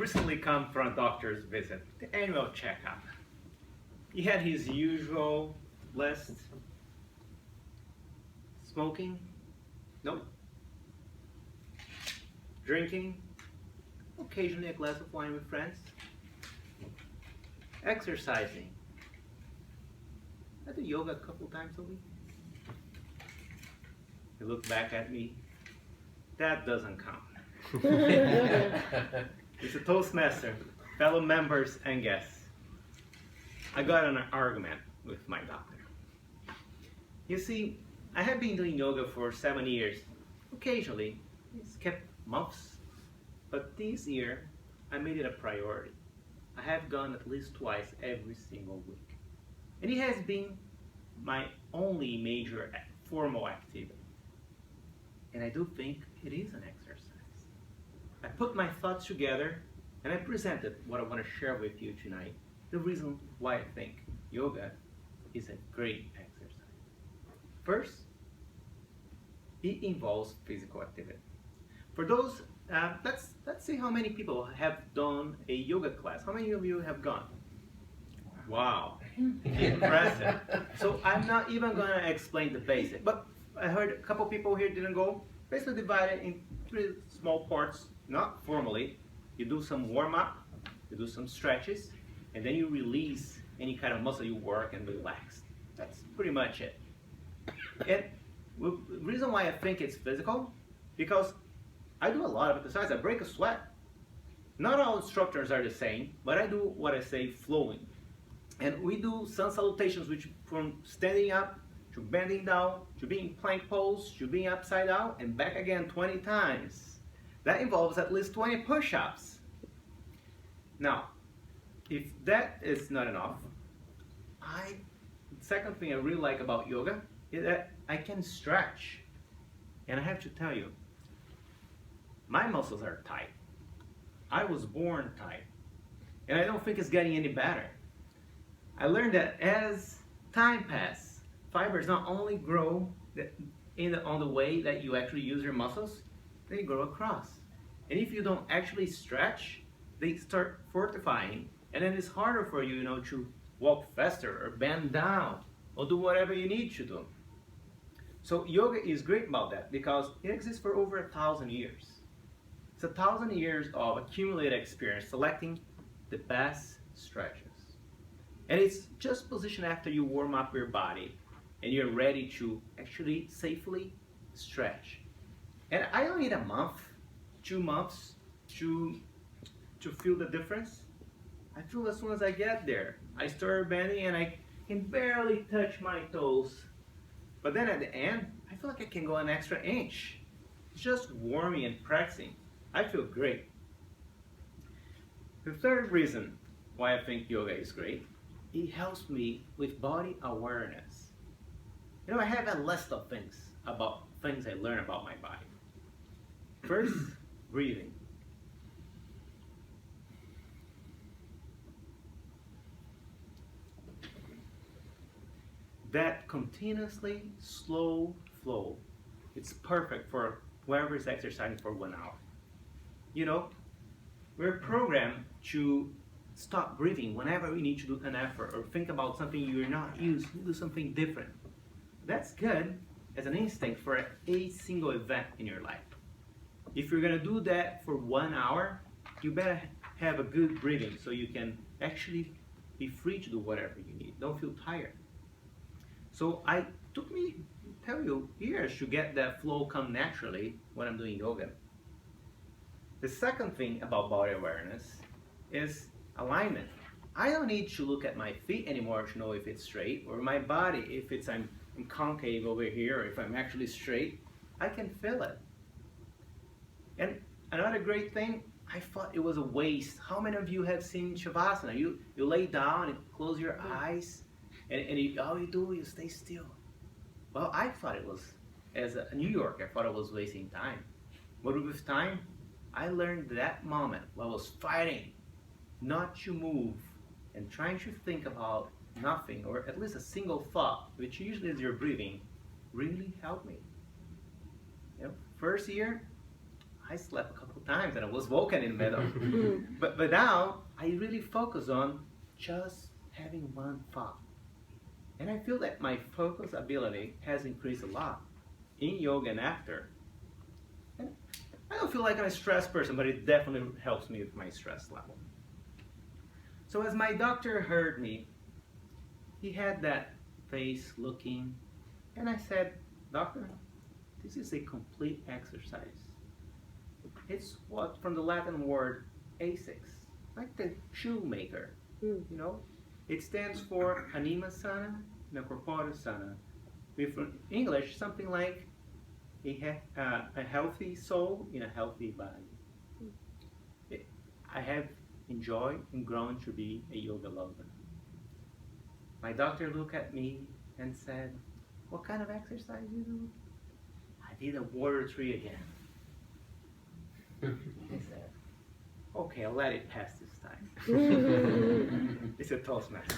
recently come from a doctor's visit, the annual checkup. He had his usual list. Smoking? Nope. Drinking? Occasionally a glass of wine with friends. Exercising? I do yoga a couple times a week. He looked back at me. That doesn't count. It's a Toastmaster, fellow members and guests. I got in an argument with my doctor. You see, I have been doing yoga for 7 years. Occasionally, it's kept months. But this year, I made it a priority. I have gone at least twice every single week. And it has been my only major formal activity. And I do think it is an exercise. I put my thoughts together and I presented what I want to share with you tonight. The reason why I think yoga is a great exercise. First, it involves physical activity. For those, let's see how many people have done a yoga class. How many of you have gone? Wow, impressive. So I'm not even going to explain the basics, but I heard a couple people here didn't go. Basically divided in 3 small parts, not formally. You do some warm-up, you do some stretches, and then you release any kind of muscle you work and relax. That's pretty much it. And the reason why I think it's physical, because I do a lot of exercise. I break a sweat. Not all instructors are the same, but I do what I say flowing. And we do sun salutations, which from standing up to bending down, to being plank pose, to being upside down, and back again 20 times. That involves at least 20 push-ups. Now, if that is not enough, the second thing I really like about yoga is that I can stretch. And I have to tell you, my muscles are tight. I was born tight. And I don't think it's getting any better. I learned that as time passes, fibers not only grow on the way that you actually use your muscles, they grow across. And if you don't actually stretch, they start fortifying. And then it's harder for you, to walk faster or bend down or do whatever you need to do. So yoga is great about that because it exists for over 1,000 years. It's 1,000 years of accumulated experience selecting the best stretches. And it's just positioned after you warm up your body and you're ready to actually safely stretch. And I don't need a month, 2 months to feel the difference. I feel as soon as I get there. I start bending and I can barely touch my toes. But then at the end, I feel like I can go an extra inch. Just warming and practicing. I feel great. The third reason why I think yoga is great, it helps me with body awareness. I have a list of things I learn about my body. First, breathing. That continuously slow flow, it's perfect for whoever is exercising for 1 hour. We're programmed to stop breathing whenever we need to do an effort or think about something you're not used to, do something different. That's good as an instinct for a single event in your life. If you're going to do that for 1 hour, you better have a good breathing so you can actually be free to do whatever you need. Don't feel tired. So it took me, years to get that flow come naturally when I'm doing yoga. The second thing about body awareness is alignment. I don't need to look at my feet anymore to know if it's straight, or my body, if I'm concave over here, or if I'm actually straight. I can feel it. And another great thing, I thought it was a waste. How many of you have seen Shavasana? You lay down and close your eyes, and all you do is stay still. Well, I thought it was, as a New Yorker, I thought it was wasting time. But with time, I learned that moment while I was fighting not to move and trying to think about nothing, or at least a single thought, which usually is your breathing, really helped me. First year, I slept a couple of times and I was woken in the middle. But now I really focus on just having one thought. And I feel that my focus ability has increased a lot in yoga and after. And I don't feel like I'm a stressed person, but it definitely helps me with my stress level. So as my doctor heard me, he had that face looking, and I said, "Doctor, this is a complete exercise. It's what from the Latin word asics, like the shoemaker, you know? It stands for anima sana and corpora sana. With English, something like a healthy soul in a healthy body." I have enjoyed and grown to be a yoga lover. My doctor looked at me and said, "What kind of exercise you do?" I did a warrior tree again. He said, "Okay, I'll let it pass this time." It's a Toastmaster.